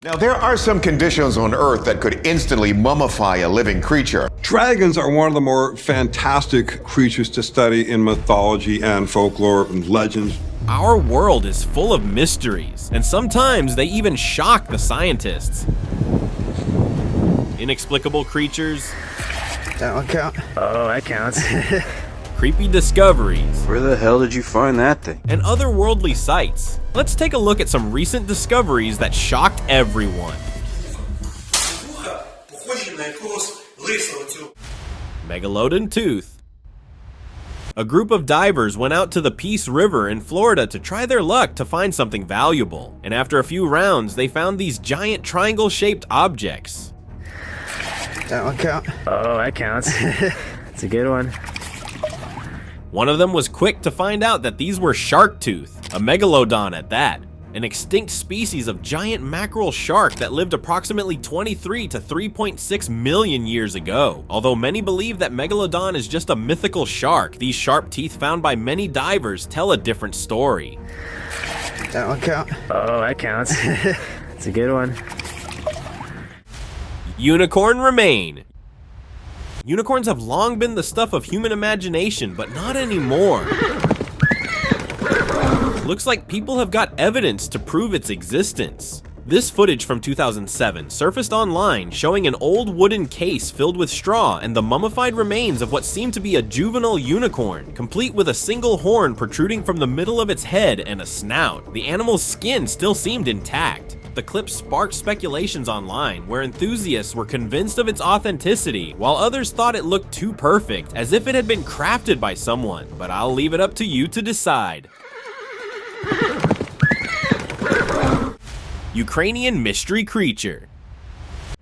Now, there are some conditions on Earth that could instantly mummify a living creature. Dragons are one of the more fantastic creatures to study in mythology and folklore and legends. Our world is full of mysteries, and sometimes they even shock the scientists. Inexplicable creatures. That one count? Oh, that counts. Creepy discoveries. Where the hell did you find that thing? And otherworldly sights. Let's take a look at some recent discoveries that shocked everyone. Megalodon tooth. A group of divers went out to the Peace River in Florida to try their luck to find something valuable. And after a few rounds, they found these giant triangle-shaped objects. That one count? Oh, that counts. It's a good one. One of them was quick to find out that these were shark tooth, a megalodon at that, an extinct species of giant mackerel shark that lived approximately 23 to 3.6 million years ago. Although many believe that Megalodon is just a mythical shark, these sharp teeth found by many divers tell a different story. That one count? Oh, that counts. It's a good one. Unicorn remain. Unicorns have long been the stuff of human imagination, but not anymore. Looks like people have got evidence to prove its existence. This footage from 2007 surfaced online showing an old wooden case filled with straw and the mummified remains of what seemed to be a juvenile unicorn, complete with a single horn protruding from the middle of its head and a snout. The animal's skin still seemed intact. The clip sparked speculations online where enthusiasts were convinced of its authenticity, while others thought it looked too perfect, as if it had been crafted by someone. But I'll leave it up to you to decide. Ukrainian mystery creature.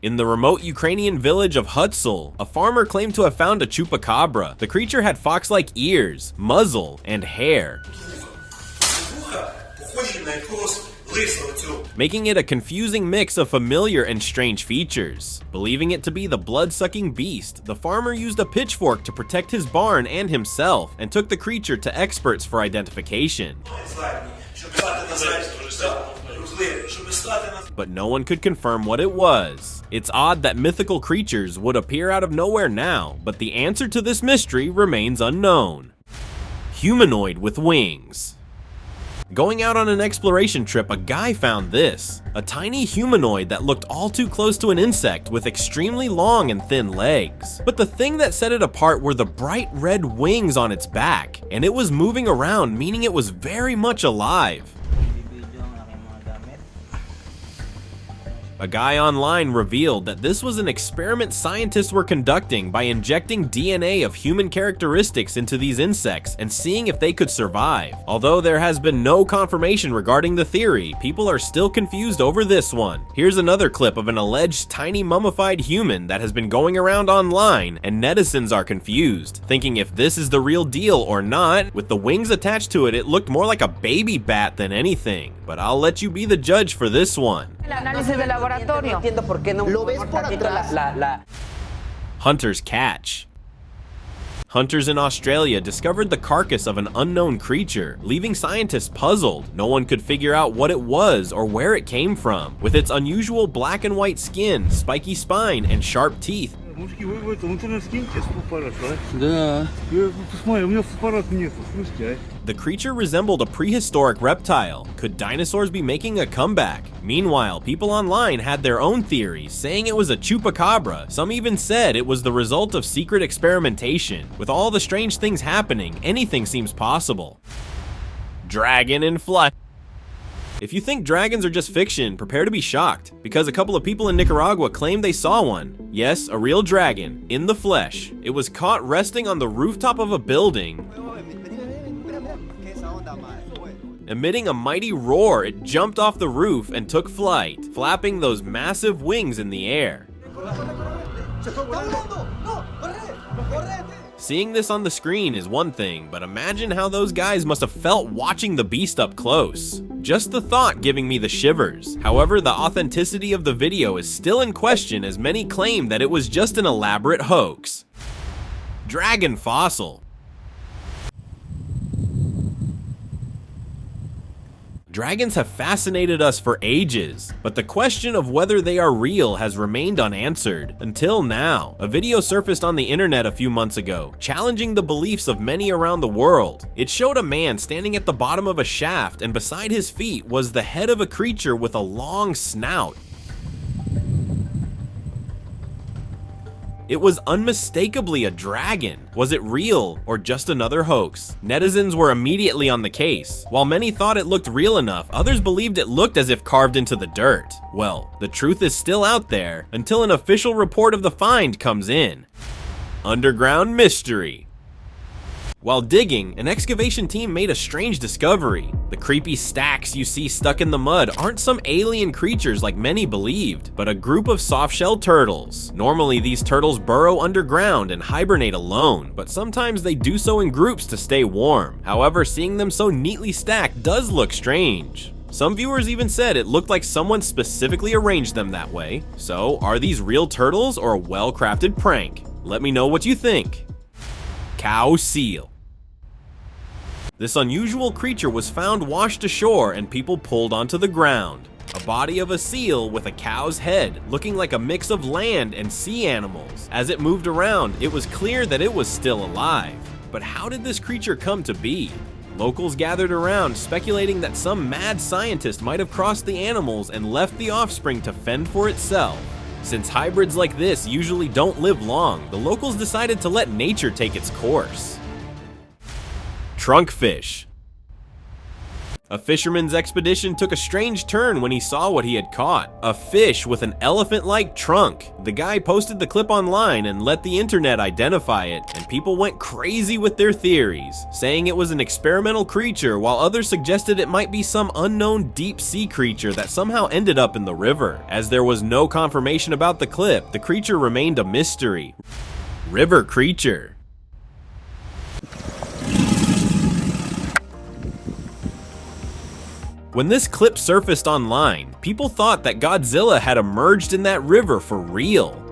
In the remote Ukrainian village of Hutsul, a farmer claimed to have found a Chupacabra. The creature had fox-like ears, muzzle, and hair, making it a confusing mix of familiar and strange features. Believing it to be the blood-sucking beast, the farmer used a pitchfork to protect his barn and himself, and took the creature to experts for identification. But no one could confirm what it was. It's odd that mythical creatures would appear out of nowhere now, but the answer to this mystery remains unknown. Humanoid with wings. Going out on an exploration trip, a guy found this. A tiny humanoid that looked all too close to an insect with extremely long and thin legs. But the thing that set it apart were the bright red wings on its back, and it was moving around, meaning it was very much alive. A guy online revealed that this was an experiment scientists were conducting by injecting DNA of human characteristics into these insects and seeing if they could survive. Although there has been no confirmation regarding the theory, people are still confused over this one. Here's another clip of an alleged tiny mummified human that has been going around online, and netizens are confused, thinking if this is the real deal or not. With the wings attached to it, it looked more like a baby bat than anything. But I'll let you be the judge for this one. Hunter's catch. Hunters in Australia discovered the carcass of an unknown creature, leaving scientists puzzled. No one could figure out what it was or where it came from. With its unusual black and white skin, spiky spine, and sharp teeth, the creature resembled a prehistoric reptile. Could dinosaurs be making a comeback? Meanwhile, people online had their own theories, saying it was a Chupacabra. Some even said it was the result of secret experimentation. With all the strange things happening, anything seems possible. Dragon in flight. If you think dragons are just fiction, prepare to be shocked, because a couple of people in Nicaragua claimed they saw one. Yes, a real dragon, in the flesh. It was caught resting on the rooftop of a building. Emitting a mighty roar, it jumped off the roof and took flight, flapping those massive wings in the air. Seeing this on the screen is one thing, but imagine how those guys must have felt watching the beast up close. Just the thought giving me the shivers. However, the authenticity of the video is still in question, as many claim that it was just an elaborate hoax. Dragon fossil. Dragons have fascinated us for ages, but the question of whether they are real has remained unanswered. Until now, a video surfaced on the internet a few months ago, challenging the beliefs of many around the world. It showed a man standing at the bottom of a shaft, and beside his feet was the head of a creature with a long snout. It was unmistakably a dragon. Was it real or just another hoax? Netizens were immediately on the case. While many thought it looked real enough, others believed it looked as if carved into the dirt. Well, the truth is still out there until an official report of the find comes in. Underground mystery. While digging, an excavation team made a strange discovery. The creepy stacks you see stuck in the mud aren't some alien creatures like many believed, but a group of soft-shell turtles. Normally, these turtles burrow underground and hibernate alone, but sometimes they do so in groups to stay warm. However, seeing them so neatly stacked does look strange. Some viewers even said it looked like someone specifically arranged them that way. So, are these real turtles or a well-crafted prank? Let me know what you think. Cow seal. This unusual creature was found washed ashore and people pulled onto the ground. A body of a seal with a cow's head, looking like a mix of land and sea animals. As it moved around, it was clear that it was still alive. But how did this creature come to be? Locals gathered around, speculating that some mad scientist might have crossed the animals and left the offspring to fend for itself. Since hybrids like this usually don't live long, the locals decided to let nature take its course. Trunkfish. A fisherman's expedition took a strange turn when he saw what he had caught. A fish with an elephant-like trunk. The guy posted the clip online and let the internet identify it, and people went crazy with their theories, saying it was an experimental creature, while others suggested it might be some unknown deep-sea creature that somehow ended up in the river. As there was no confirmation about the clip, the creature remained a mystery. River creature. When this clip surfaced online, people thought that Godzilla had emerged in that river for real.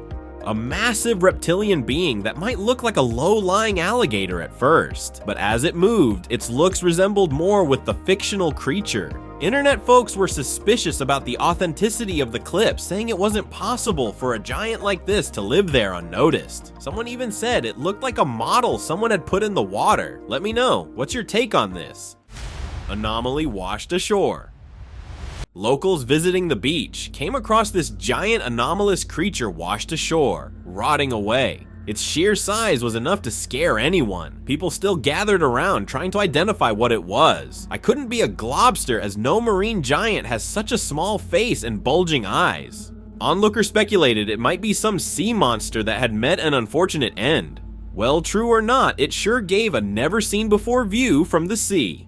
A massive reptilian being that might look like a low-lying alligator at first, but as it moved, its looks resembled more with the fictional creature. Internet folks were suspicious about the authenticity of the clip, saying it wasn't possible for a giant like this to live there unnoticed. Someone even said it looked like a model someone had put in the water. Let me know, what's your take on this? Anomaly washed ashore. Locals visiting the beach came across this giant anomalous creature washed ashore, rotting away. Its sheer size was enough to scare anyone. People still gathered around trying to identify what it was. I couldn't be a globster as no marine giant has such a small face and bulging eyes. Onlookers speculated it might be some sea monster that had met an unfortunate end. Well, true or not, it sure gave a never-seen-before view from the sea.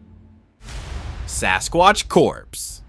Sasquatch corpse.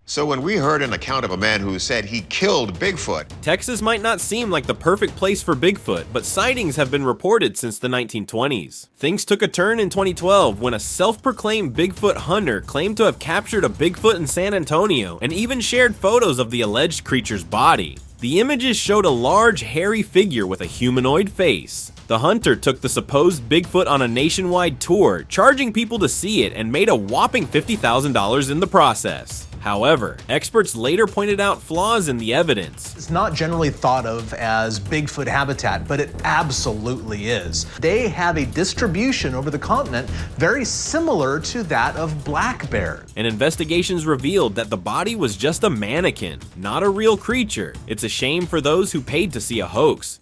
So when we heard an account of a man who said he killed Bigfoot, Texas might not seem like the perfect place for Bigfoot, but sightings have been reported since the 1920s. Things took a turn in 2012 when a self-proclaimed Bigfoot hunter claimed to have captured a Bigfoot in San Antonio and even shared photos of the alleged creature's body. The images showed a large, hairy figure with a humanoid face. The hunter took the supposed Bigfoot on a nationwide tour, charging people to see it, and made a whopping $50,000 in the process. However, experts later pointed out flaws in the evidence. It's not generally thought of as Bigfoot habitat, but it absolutely is. They have a distribution over the continent very similar to that of black bear. And investigations revealed that the body was just a mannequin, not a real creature. It's a shame for those who paid to see a hoax.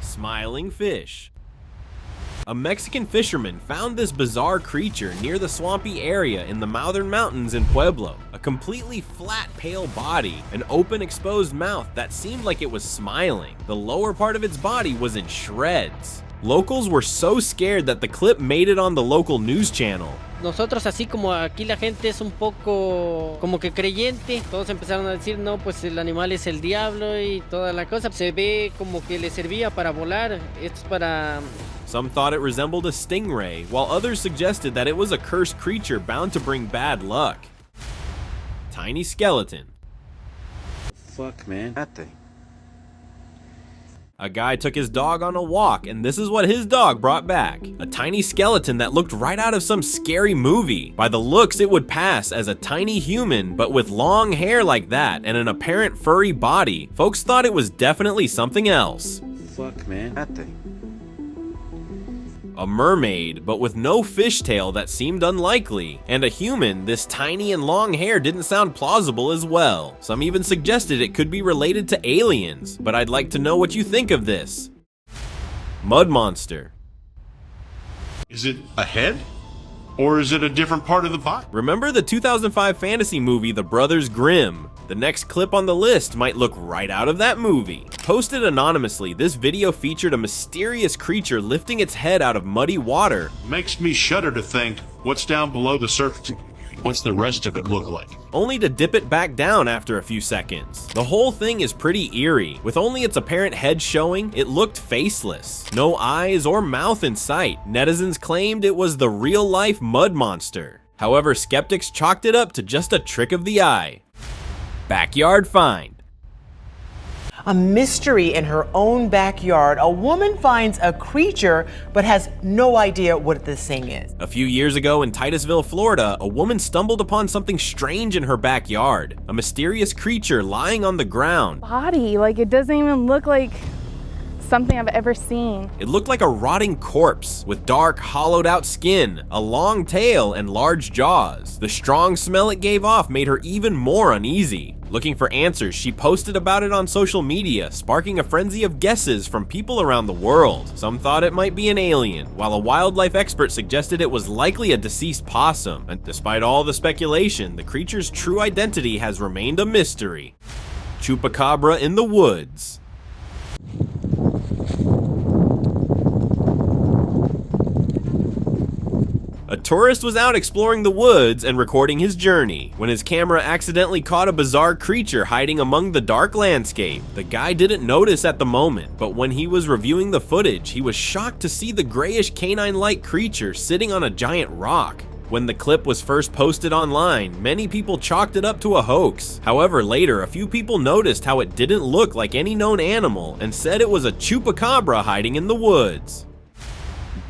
Smiling fish. A Mexican fisherman found this bizarre creature near the swampy area in the Southern Mountains in Pueblo. A completely flat, pale body, an open, exposed mouth that seemed like it was smiling. The lower part of its body was in shreds. Locals were so scared that the clip made it on the local news channel. Nosotros, así como aquí la gente es un poco como que creyente, todos empezaron a decir, no, pues el animal es el diablo y toda la cosa. Se ve como que le servía para volar, esto es para... Some thought it resembled a stingray, while others suggested that it was a cursed creature bound to bring bad luck. Tiny skeleton. Fuck, man. That thing. A guy took his dog on a walk, and this is what his dog brought back. A tiny skeleton that looked right out of some scary movie. By the looks, it would pass as a tiny human, but with long hair like that and an apparent furry body. Folks thought it was definitely something else. Fuck, man. That thing. A mermaid, but with no fishtail that seemed unlikely. And a human, this tiny and long hair didn't sound plausible as well. Some even suggested it could be related to aliens, but I'd like to know what you think of this. Mud monster. Is it a head? Or is it a different part of the body? Remember the 2005 fantasy movie The Brothers Grimm? The next clip on the list might look right out of that movie. Posted anonymously, this video featured a mysterious creature lifting its head out of muddy water. Makes me shudder to think what's down below the surface. What's the rest of it look like? Only to dip it back down after a few seconds. The whole thing is pretty eerie. With only its apparent head showing, it looked faceless. No eyes or mouth in sight. Netizens claimed it was the real-life mud monster. However, skeptics chalked it up to just a trick of the eye. Backyard find. A mystery in her own backyard. A woman finds a creature but has no idea what this thing is. A few years ago in Titusville, Florida, a woman stumbled upon something strange in her backyard. A mysterious creature lying on the ground. Body, like it doesn't even look like something I've ever seen. It looked like a rotting corpse with dark, hollowed out skin, a long tail, and large jaws. The strong smell it gave off made her even more uneasy. Looking for answers, she posted about it on social media, sparking a frenzy of guesses from people around the world. Some thought it might be an alien, while a wildlife expert suggested it was likely a deceased possum. And despite all the speculation, the creature's true identity has remained a mystery. Chupacabra in the woods. A tourist was out exploring the woods and recording his journey when his camera accidentally caught a bizarre creature hiding among the dark landscape. The guy didn't notice at the moment, but when he was reviewing the footage, he was shocked to see the grayish canine-like creature sitting on a giant rock. When the clip was first posted online, many people chalked it up to a hoax. However, later, a few people noticed how it didn't look like any known animal and said it was a chupacabra hiding in the woods.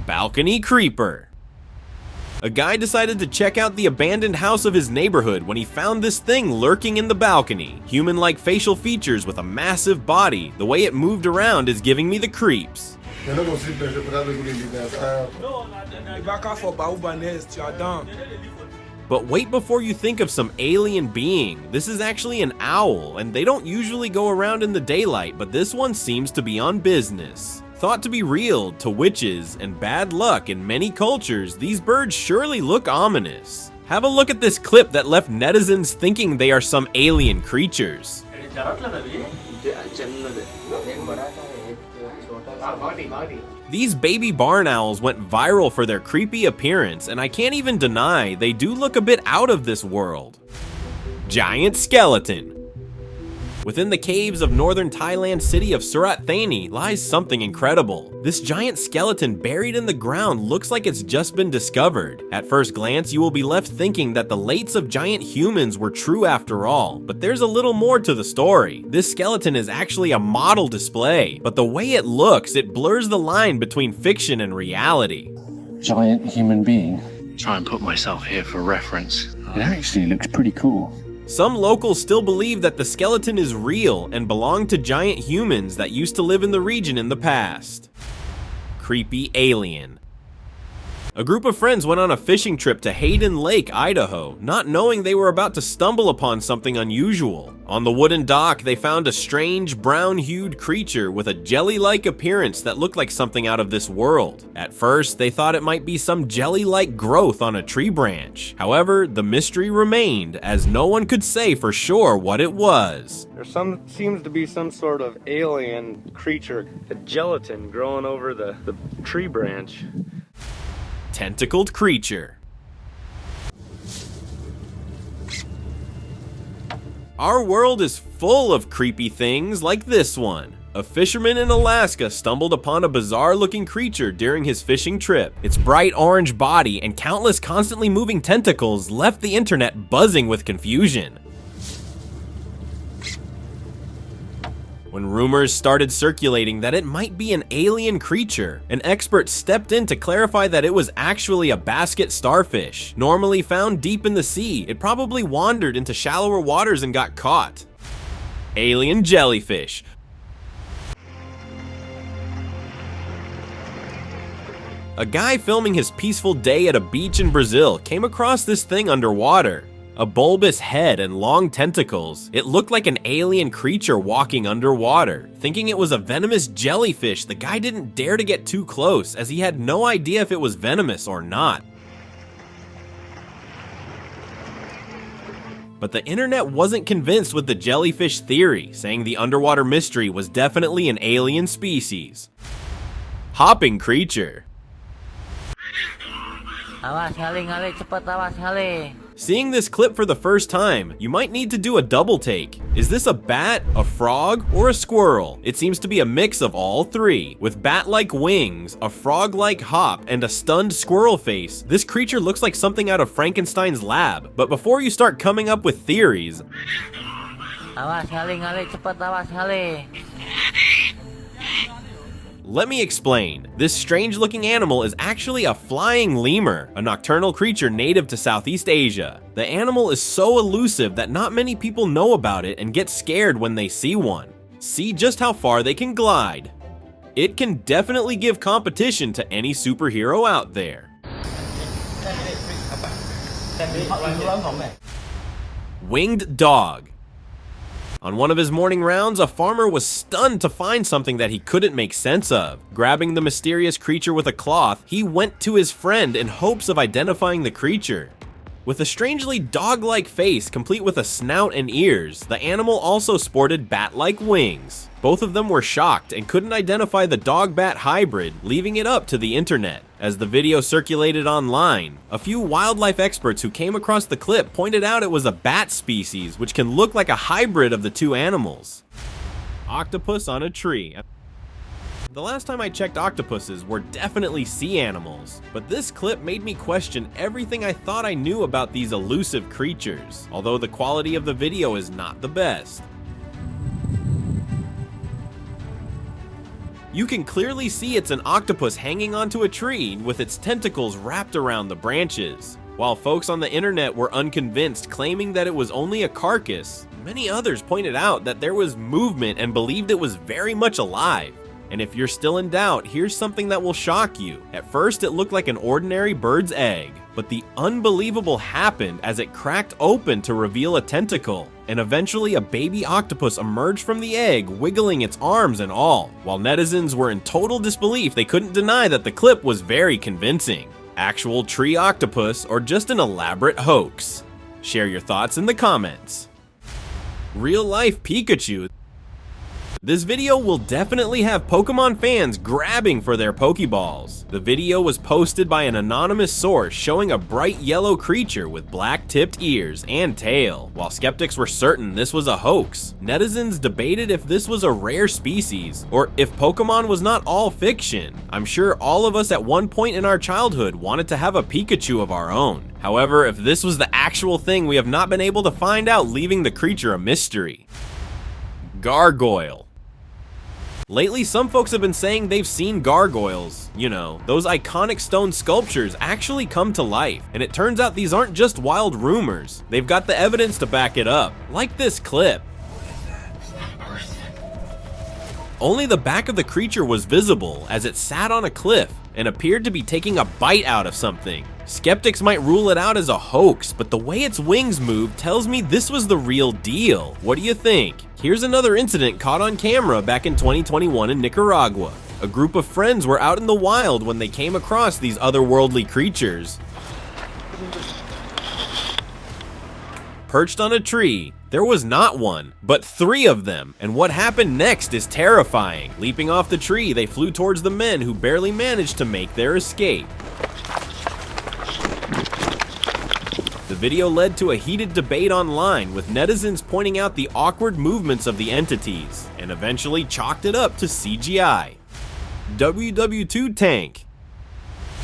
Balcony creeper. A guy decided to check out the abandoned house of his neighborhood when he found this thing lurking in the balcony. Human-like facial features with a massive body. The way it moved around is giving me the creeps. But wait before you think of some alien being. This is actually an owl, and they don't usually go around in the daylight, but this one seems to be on business. Thought to be real to witches and bad luck in many cultures, these birds surely look ominous. Have a look at this clip that left netizens thinking they are some alien creatures. These baby barn owls went viral for their creepy appearance, and I can't even deny they do look a bit out of this world. Giant skeleton. Within the caves of northern Thailand's city of Surat Thani lies something incredible. This giant skeleton buried in the ground looks like it's just been discovered. At first glance, you will be left thinking that the lates of giant humans were true after all, but there's a little more to the story. This skeleton is actually a model display, but the way it looks, it blurs the line between fiction and reality. Giant human being. Try and put myself here for reference. It actually looks pretty cool. Some locals still believe that the skeleton is real and belonged to giant humans that used to live in the region in the past. Creepy alien. A group of friends went on a fishing trip to Hayden Lake, Idaho, not knowing they were about to stumble upon something unusual. On the wooden dock, they found a strange brown-hued creature with a jelly-like appearance that looked like something out of this world. At first, they thought it might be some jelly-like growth on a tree branch. However, the mystery remained, as no one could say for sure what it was. There seems to be some sort of alien creature, a gelatin growing over the tree branch. Tentacled creature. Our world is full of creepy things like this one. A fisherman in Alaska stumbled upon a bizarre-looking creature during his fishing trip. Its bright orange body and countless constantly moving tentacles left the internet buzzing with confusion. When rumors started circulating that it might be an alien creature, an expert stepped in to clarify that it was actually a basket starfish. Normally found deep in the sea, it probably wandered into shallower waters and got caught. Alien jellyfish. A guy filming his peaceful day at a beach in Brazil came across this thing underwater. A bulbous head and long tentacles. It looked like an alien creature walking underwater. Thinking it was a venomous jellyfish, the guy didn't dare to get too close as he had no idea if it was venomous or not. But the internet wasn't convinced with the jellyfish theory, saying the underwater mystery was definitely an alien species. Hopping creature. Seeing this clip for the first time, you might need to do a double take. Is this a bat, a frog, or a squirrel? It seems to be a mix of all three. With bat-like wings, a frog-like hop, and a stunned squirrel face, this creature looks like something out of Frankenstein's lab. But before you start coming up with theories, let me explain. This strange-looking animal is actually a flying lemur, a nocturnal creature native to Southeast Asia. The animal is so elusive that not many people know about it and get scared when they see one. See just how far they can glide. It can definitely give competition to any superhero out there. Winged dog. On one of his morning rounds, a farmer was stunned to find something that he couldn't make sense of. Grabbing the mysterious creature with a cloth, he went to his friend in hopes of identifying the creature. With a strangely dog-like face complete with a snout and ears, the animal also sported bat-like wings. Both of them were shocked and couldn't identify the dog-bat hybrid, leaving it up to the internet. As the video circulated online, a few wildlife experts who came across the clip pointed out it was a bat species, which can look like a hybrid of the two animals. Octopus on a tree. The last time I checked, octopuses were definitely sea animals, but this clip made me question everything I thought I knew about these elusive creatures, although the quality of the video is not the best. You can clearly see it's an octopus hanging onto a tree with its tentacles wrapped around the branches. While folks on the internet were unconvinced, claiming that it was only a carcass, many others pointed out that there was movement and believed it was very much alive. And if you're still in doubt, here's something that will shock you. At first, it looked like an ordinary bird's egg, but the unbelievable happened as it cracked open to reveal a tentacle, and eventually a baby octopus emerged from the egg, wiggling its arms and all. While netizens were in total disbelief, they couldn't deny that the clip was very convincing. Actual tree octopus or just an elaborate hoax? Share your thoughts in the comments. Real life Pikachu. This video will definitely have Pokemon fans grabbing for their Pokeballs. The video was posted by an anonymous source showing a bright yellow creature with black-tipped ears and tail. While skeptics were certain this was a hoax, netizens debated if this was a rare species or if Pokemon was not all fiction. I'm sure all of us at one point in our childhood wanted to have a Pikachu of our own. However, if this was the actual thing, we have not been able to find out, leaving the creature a mystery. Gargoyle. Lately, some folks have been saying they've seen gargoyles. You know, those iconic stone sculptures actually come to life. And it turns out these aren't just wild rumors. They've got the evidence to back it up. Like this clip. Only the back of the creature was visible as it sat on a cliff and appeared to be taking a bite out of something. Skeptics might rule it out as a hoax, but the way its wings moved tells me this was the real deal. What do you think? Here's another incident caught on camera back in 2021 in Nicaragua. A group of friends were out in the wild when they came across these otherworldly creatures. Perched on a tree, there was not one, but 3 of them, and what happened next is terrifying. Leaping off the tree, they flew towards the men who barely managed to make their escape. The video led to a heated debate online, with netizens pointing out the awkward movements of the entities, and eventually chalked it up to CGI. WW2 Tank.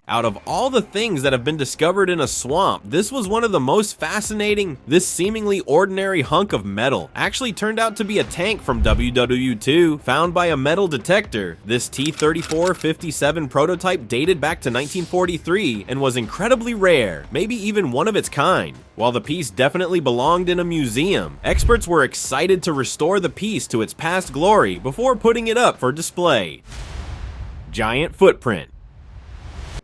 Out of all the things that have been discovered in a swamp, this was one of the most fascinating. This seemingly ordinary hunk of metal actually turned out to be a tank from WW2 found by a metal detector. This T-3457 prototype dated back to 1943 and was incredibly rare, maybe even one of its kind. While the piece definitely belonged in a museum, experts were excited to restore the piece to its past glory before putting it up for display. Giant footprint.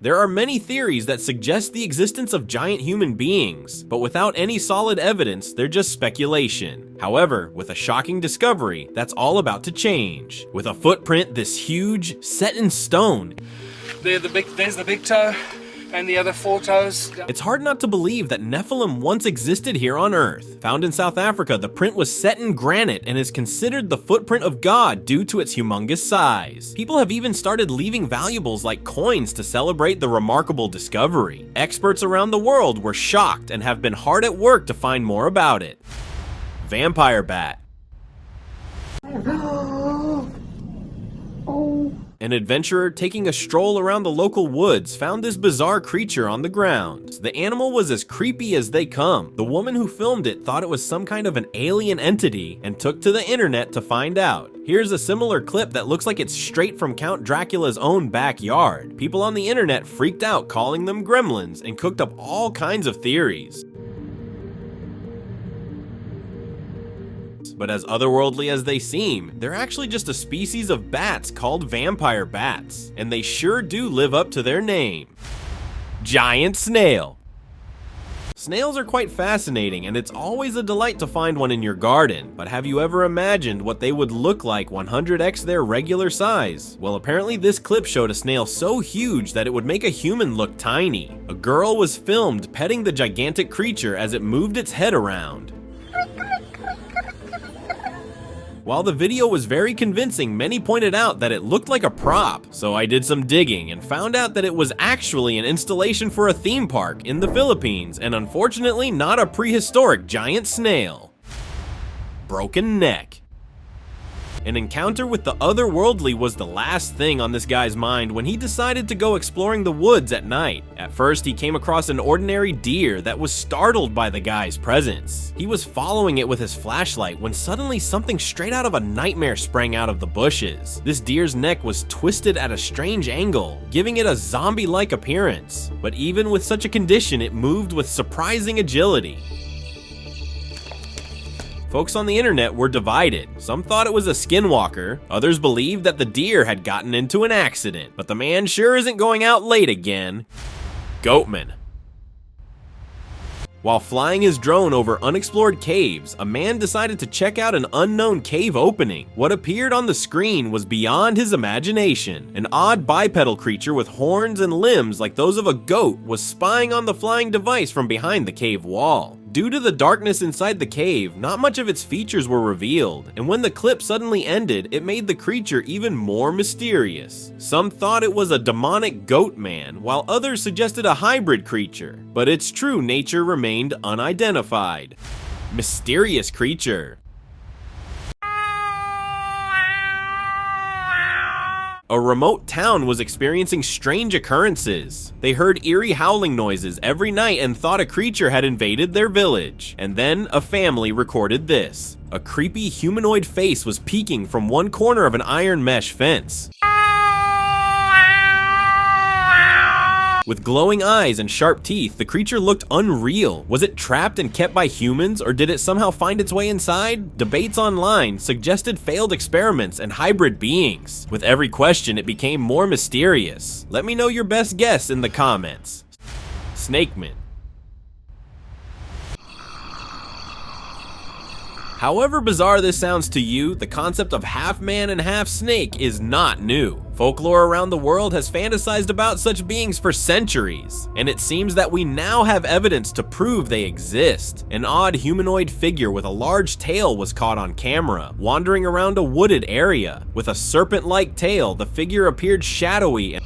There are many theories that suggest the existence of giant human beings, but without any solid evidence, they're just speculation. However, with a shocking discovery, that's all about to change. With a footprint this huge, set in stone, there's the big toe and the other 4 toes. It's hard not to believe that Nephilim once existed here on Earth. Found in South Africa, the print was set in granite and is considered the footprint of God due to its humongous size. People have even started leaving valuables like coins to celebrate the remarkable discovery. Experts around the world were shocked and have been hard at work to find more about it. Vampire bat. An adventurer taking a stroll around the local woods found this bizarre creature on the ground. The animal was as creepy as they come. The woman who filmed it thought it was some kind of an alien entity and took to the internet to find out. Here's a similar clip that looks like it's straight from Count Dracula's own backyard. People on the internet freaked out, calling them gremlins, and cooked up all kinds of theories. But as otherworldly as they seem, they're actually just a species of bats called vampire bats, and they sure do live up to their name. Giant snail. Snails are quite fascinating, and it's always a delight to find one in your garden, but have you ever imagined what they would look like 100x their regular size? Well, apparently this clip showed a snail so huge that it would make a human look tiny. A girl was filmed petting the gigantic creature as it moved its head around. While the video was very convincing, many pointed out that it looked like a prop, so I did some digging and found out that it was actually an installation for a theme park in the Philippines, and unfortunately not a prehistoric giant snail. Broken neck. An encounter with the otherworldly was the last thing on this guy's mind when he decided to go exploring the woods at night. At first, he came across an ordinary deer that was startled by the guy's presence. He was following it with his flashlight when suddenly something straight out of a nightmare sprang out of the bushes. This deer's neck was twisted at a strange angle, giving it a zombie-like appearance. But even with such a condition, it moved with surprising agility. Folks on the internet were divided. Some thought it was a Skinwalker, others believed that the deer had gotten into an accident, but the man sure isn't going out late again. Goatman. While flying his drone over unexplored caves, a man decided to check out an unknown cave opening. What appeared on the screen was beyond his imagination. An odd bipedal creature with horns and limbs like those of a goat was spying on the flying device from behind the cave wall. Due to the darkness inside the cave, not much of its features were revealed, and when the clip suddenly ended, it made the creature even more mysterious. Some thought it was a demonic Goatman, while others suggested a hybrid creature, but its true nature remained unidentified. Mysterious creature. A remote town was experiencing strange occurrences. They heard eerie howling noises every night and thought a creature had invaded their village. And then a family recorded this. A creepy humanoid face was peeking from one corner of an iron mesh fence. With glowing eyes and sharp teeth, the creature looked unreal. Was it trapped and kept by humans, or did it somehow find its way inside? Debates online suggested failed experiments and hybrid beings. With every question, it became more mysterious. Let me know your best guess in the comments. Snakeman. However bizarre this sounds to you, the concept of half man and half snake is not new. Folklore around the world has fantasized about such beings for centuries, and it seems that we now have evidence to prove they exist. An odd humanoid figure with a large tail was caught on camera, wandering around a wooded area. With a serpent-like tail, the figure appeared shadowy and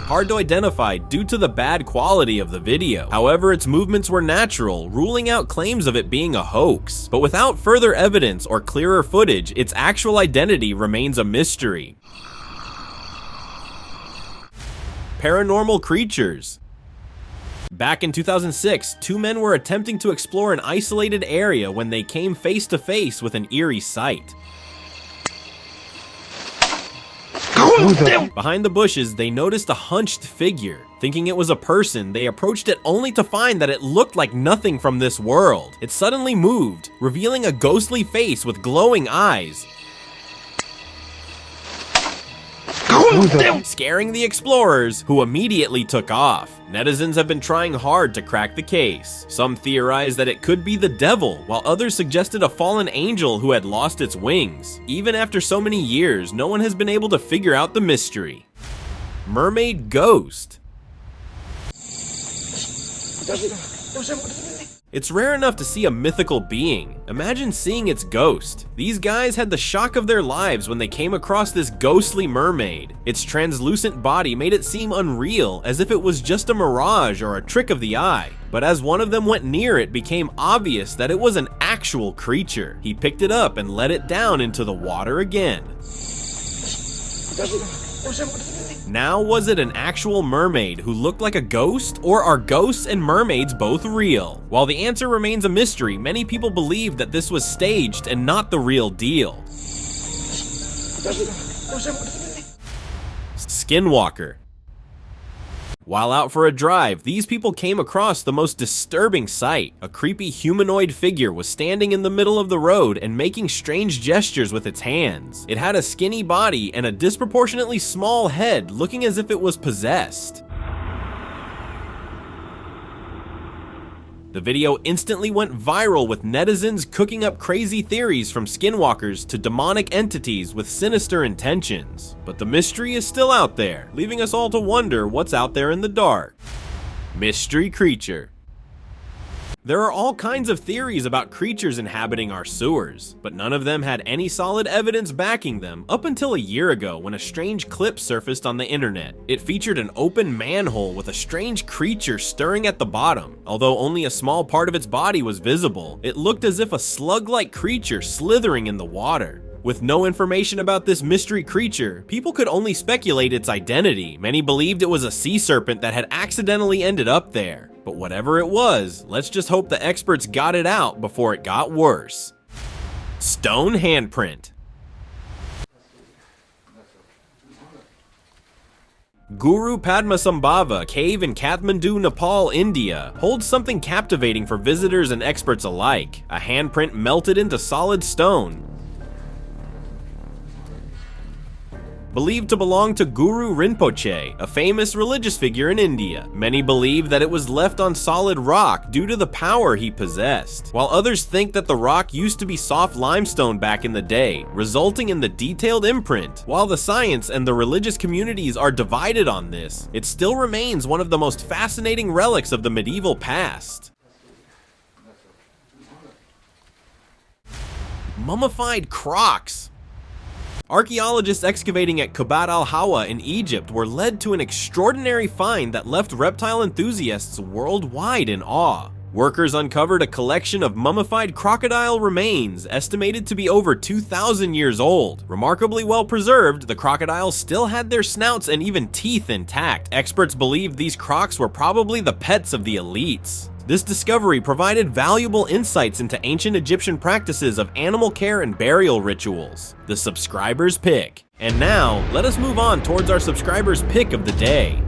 hard to identify due to the bad quality of the video. However, its movements were natural, ruling out claims of it being a hoax. But without further evidence or clearer footage, its actual identity remains a mystery. paranormal creatures. Back in 2006, two men were attempting to explore an isolated area when they came face to face with an eerie sight. Behind the bushes, they noticed a hunched figure. Thinking it was a person, they approached it only to find that it looked like nothing from this world. It suddenly moved, revealing a ghostly face with glowing eyes, scaring the explorers, who immediately took off. Netizens have been trying hard to crack the case. Some theorize that it could be the devil, while others suggested a fallen angel who had lost its wings. Even after so many years, no one has been able to figure out the mystery. Mermaid ghost. It's rare enough to see a mythical being. Imagine seeing its ghost. These guys had the shock of their lives when they came across this ghostly mermaid. Its translucent body made it seem unreal, as if it was just a mirage or a trick of the eye. But as one of them went near, it became obvious that it was an actual creature. He picked it up and let it down into the water again. Now, was it an actual mermaid who looked like a ghost, or are ghosts and mermaids both real? While the answer remains a mystery, many people believe that this was staged and not the real deal. Skinwalker. While out for a drive, these people came across the most disturbing sight. A creepy humanoid figure was standing in the middle of the road and making strange gestures with its hands. It had a skinny body and a disproportionately small head, looking as if it was possessed. The video instantly went viral, with netizens cooking up crazy theories from skinwalkers to demonic entities with sinister intentions. But the mystery is still out there, leaving us all to wonder what's out there in the dark. Mystery creature. There are all kinds of theories about creatures inhabiting our sewers, but none of them had any solid evidence backing them up until a year ago, when a strange clip surfaced on the internet. It featured an open manhole with a strange creature stirring at the bottom. Although only a small part of its body was visible, it looked as if a slug-like creature slithering in the water. With no information about this mystery creature, people could only speculate its identity. Many believed it was a sea serpent that had accidentally ended up there. But whatever it was, let's just hope the experts got it out before it got worse. Stone handprint. Guru Padmasambhava cave in Kathmandu, Nepal, India holds something captivating for visitors and experts alike. A handprint melted into solid stone, believed to belong to Guru Rinpoche, a famous religious figure in India. Many believe that it was left on solid rock due to the power he possessed, while others think that the rock used to be soft limestone back in the day, resulting in the detailed imprint. While the science and the religious communities are divided on this, it still remains one of the most fascinating relics of the medieval past. Mummified crocs. Archaeologists excavating at Kubat al-Hawa in Egypt were led to an extraordinary find that left reptile enthusiasts worldwide in awe. Workers uncovered a collection of mummified crocodile remains estimated to be over 2,000 years old. Remarkably well preserved, the crocodiles still had their snouts and even teeth intact. Experts believed these crocs were probably the pets of the elites. This discovery provided valuable insights into ancient Egyptian practices of animal care and burial rituals. The subscriber's pick. And now, let us move on towards our subscriber's pick of the day.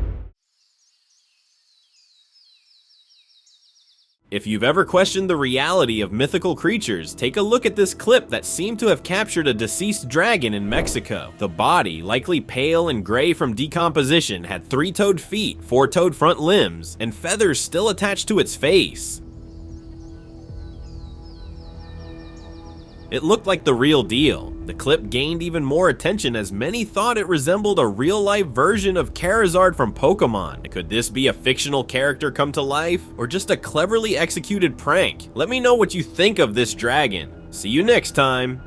If you've ever questioned the reality of mythical creatures, take a look at this clip that seemed to have captured a deceased dragon in Mexico. The body, likely pale and gray from decomposition, had 3-toed feet, 4-toed front limbs, and feathers still attached to its face. It looked like the real deal. The clip gained even more attention as many thought it resembled a real-life version of Charizard from Pokemon. Could this be a fictional character come to life, or just a cleverly executed prank? Let me know what you think of this dragon. See you next time.